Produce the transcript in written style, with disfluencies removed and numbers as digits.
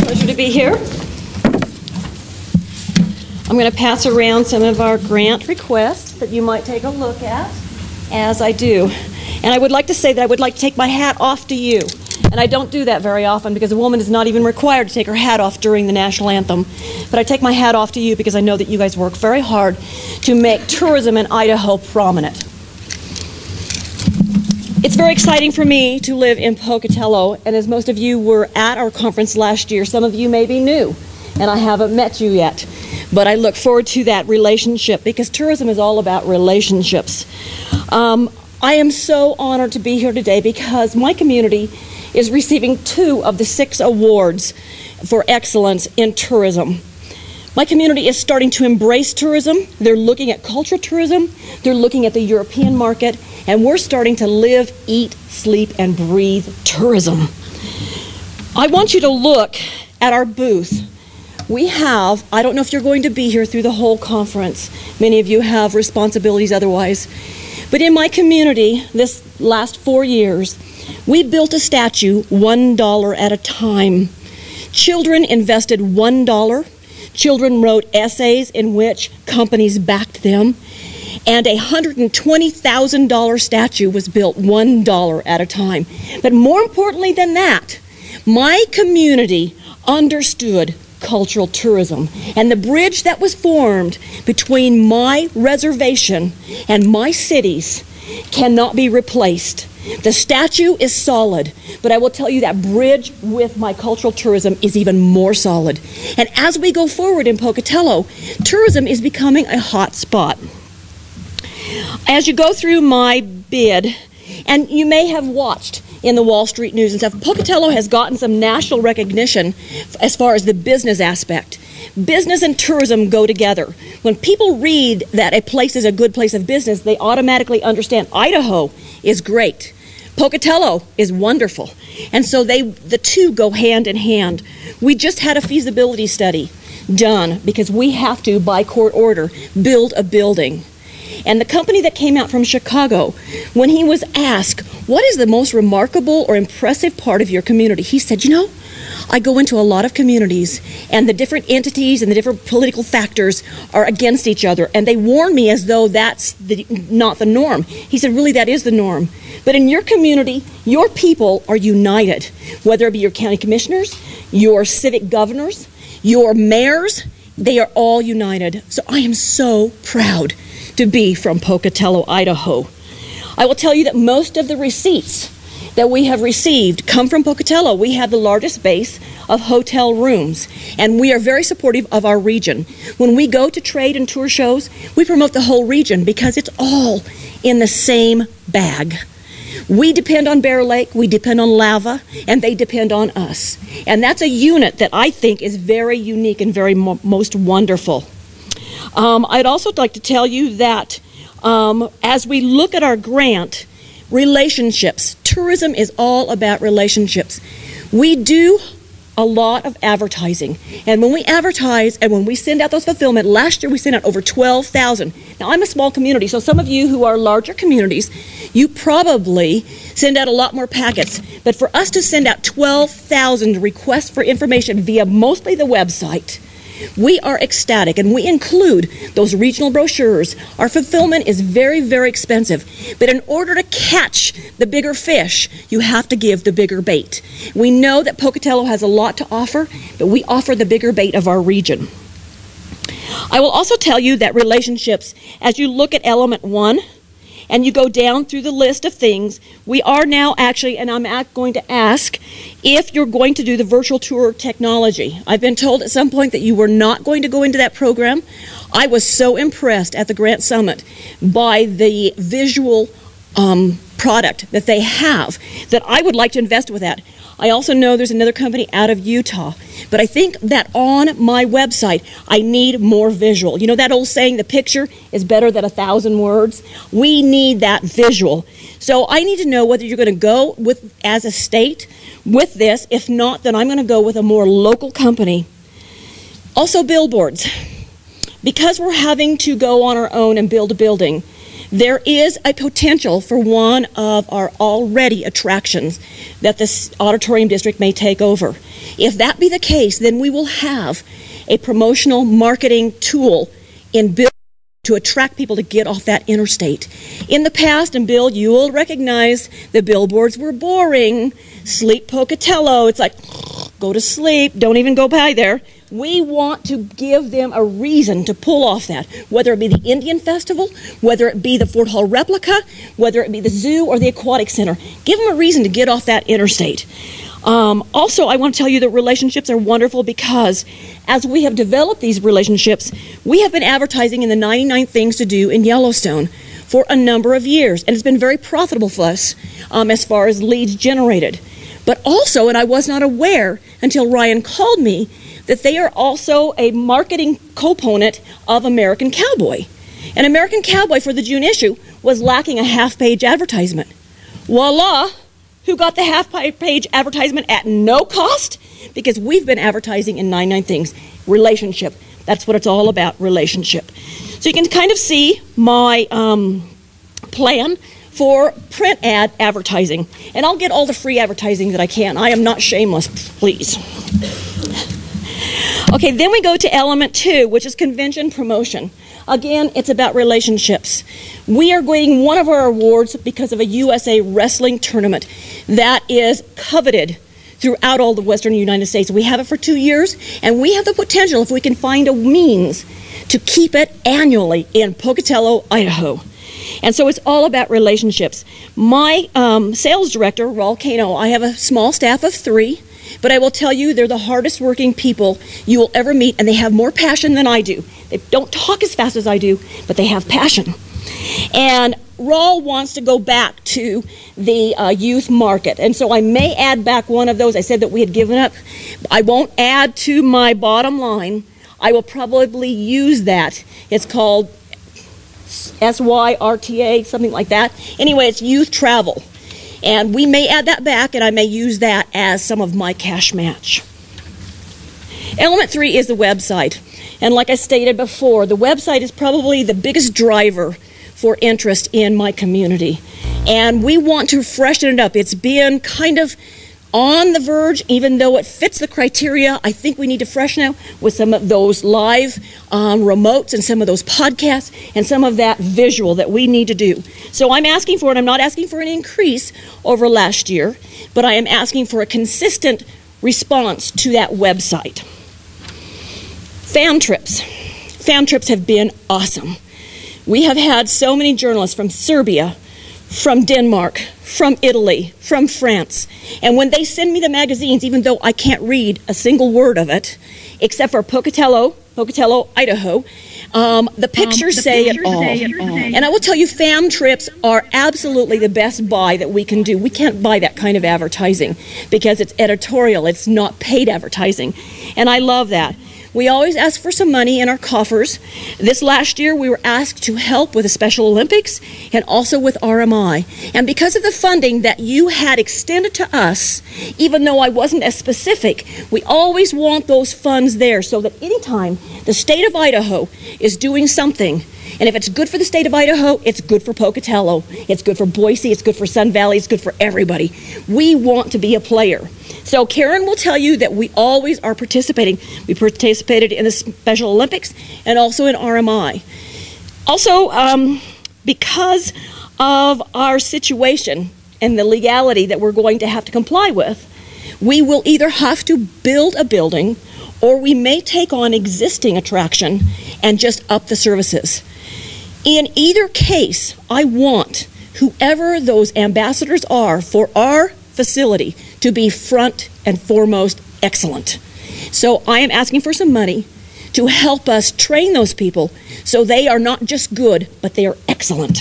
Pleasure to be here. I'm going to pass around some of our grant requests that you might take a look at as I do. And I would like to say that I would like to take my hat off to you. And I don't do that very often because a woman is not even required to take her hat off during the national anthem. But I take my hat off to you because I know that you guys work very hard to make tourism in Idaho prominent. It's very exciting for me to live in Pocatello, and as most of you were at our conference last year, some of you may be new, and I haven't met you yet. But I look forward to that relationship because tourism is all about relationships. I am so honored to be here today because my community is receiving 2 of the 6 awards for excellence in tourism. My community is starting to embrace tourism. They're looking at cultural tourism. They're looking at the European market. And we're starting to live, eat, sleep, and breathe tourism. I want you to look at our booth. We have, I don't know if you're going to be here through the whole conference. Many of you have responsibilities otherwise. But in my community, this last 4 years, we built a statue $1 at a time. Children invested $1. Children wrote essays in which companies backed them. And a $120,000 statue was built $1 at a time. But more importantly than that, my community understood cultural tourism. And the bridge that was formed between my reservation and my cities cannot be replaced. The statue is solid, but I will tell you that bridge with my cultural tourism is even more solid. And as we go forward in Pocatello, tourism is becoming a hot spot. As you go through my bid, and you may have watched in the Wall Street News and stuff, Pocatello has gotten some national recognition as far as the business aspect. Business and tourism go together. When people read that a place is a good place of business, they automatically understand Idaho is great. Pocatello is wonderful. And so the two go hand in hand. We just had a feasibility study done because we have to, by court order, build a building. And the company that came out from Chicago, when he was asked, what is the most remarkable or impressive part of your community? He said, you know, I go into a lot of communities and the different entities and the different political factors are against each other. And they warn me as though that's not the norm. He said, really, that is the norm. But in your community, your people are united, whether it be your county commissioners, your civic governors, your mayors, they are all united. So I am so proud to be from Pocatello, Idaho. I will tell you that most of the receipts that we have received come from Pocatello. We have the largest base of hotel rooms, and we are very supportive of our region. When we go to trade and tour shows, we promote the whole region because it's all in the same bag. We depend on Bear Lake, we depend on Lava, and they depend on us. And that's a unit that I think is very unique and very most wonderful. I'd also like to tell you that as we look at our grant, relationships, tourism is all about relationships. We do a lot of advertising. And when we advertise and when we send out those fulfillment, last year we sent out over 12,000. Now I'm a small community, so some of you who are larger communities, you probably send out a lot more packets. But for us to send out 12,000 requests for information via mostly the website, we are ecstatic, and we include those regional brochures. Our fulfillment is very, very expensive, but in order to catch the bigger fish, you have to give the bigger bait. We know that Pocatello has a lot to offer, but we offer the bigger bait of our region. I will also tell you that relationships, as you look at element 1, and you go down through the list of things, we are now actually, and I'm going to ask if you're going to do the virtual tour technology. I've been told at some point that you were not going to go into that program. I was so impressed at the Grant Summit by the visual product that they have that I would like to invest with that. I also know there's another company out of Utah, but I think that on my website, I need more visual. You know that old saying, the picture is better than 1,000 words? We need that visual. So I need to know whether you're going to go with, as a state, with this. If not, then I'm going to go with a more local company. Also billboards. Because we're having to go on our own and build a building, there is a potential for one of our already attractions that this auditorium district may take over. If that be the case, then we will have a promotional marketing tool in Bill to attract people to get off that interstate. In the past, and Bill, you will recognize the billboards were boring. Sleep Pocatello. It's like, go to sleep, don't even go by there. We want to give them a reason to pull off that, whether it be the Indian Festival, whether it be the Fort Hall replica, whether it be the zoo or the Aquatic Center. Give them a reason to get off that interstate. Also, I want to tell you that relationships are wonderful because as we have developed these relationships, we have been advertising in the 99 Things to Do in Yellowstone for a number of years, and it's been very profitable for us as far as leads generated. But also, and I was not aware until Ryan called me, that they are also a marketing component of American Cowboy. And American Cowboy for the June issue was lacking a half-page advertisement. Voila! Who got the half-page advertisement at no cost? Because we've been advertising in 99 Things. Relationship. That's what it's all about, relationship. So you can kind of see my plan for print ad advertising. And I'll get all the free advertising that I can. I am not shameless, please. Okay, then we go to element 2, which is convention promotion. Again, it's about relationships. We are getting one of our awards because of a USA wrestling tournament that is coveted throughout all the western United States. We have it for 2 years, and we have the potential, if we can find a means, to keep it annually in Pocatello, Idaho. And so it's all about relationships. My sales director, Raul Cano, I have a small staff of 3, but I will tell you they're the hardest working people you will ever meet, and they have more passion than I do. They don't talk as fast as I do, but they have passion. And Raul wants to go back to the youth market, and so I may add back one of those. I said that we had given up. I won't add to my bottom line. I will probably use that. It's called SYRTA, something like that. Anyway, it's youth travel. And we may add that back, and I may use that as some of my cash match. Element 3 is the website. And like I stated before, the website is probably the biggest driver for interest in my community. And we want to freshen it up. It's been kind of on the verge, even though it fits the criteria. I think we need to freshen it with some of those live remotes and some of those podcasts and some of that visual that we need to do. So I'm asking for it. I'm not asking for an increase over last year, but I am asking for a consistent response to that website. Fam trips. Fam trips have been awesome. We have had so many journalists from Serbia, from Denmark, from Italy, from France. And when they send me the magazines, even though I can't read a single word of it, except for Pocatello, Idaho, the pictures say it all. And I will tell you, fam trips are absolutely the best buy that we can do. We can't buy that kind of advertising because it's editorial. It's not paid advertising. And I love that. We always ask for some money in our coffers. This last year, we were asked to help with the Special Olympics and also with RMI. And because of the funding that you had extended to us, even though I wasn't as specific, we always want those funds there so that anytime the state of Idaho is doing something, and if it's good for the state of Idaho, it's good for Pocatello, it's good for Boise, it's good for Sun Valley, it's good for everybody. We want to be a player. So Karen will tell you that we always are participating. We participated in the Special Olympics and also in RMI. Also, because of our situation and the legality that we're going to have to comply with, we will either have to build a building or we may take on existing attraction and just up the services. In either case, I want whoever those ambassadors are for our facility to be front and foremost excellent. So I am asking for some money to help us train those people so they are not just good, but they are excellent.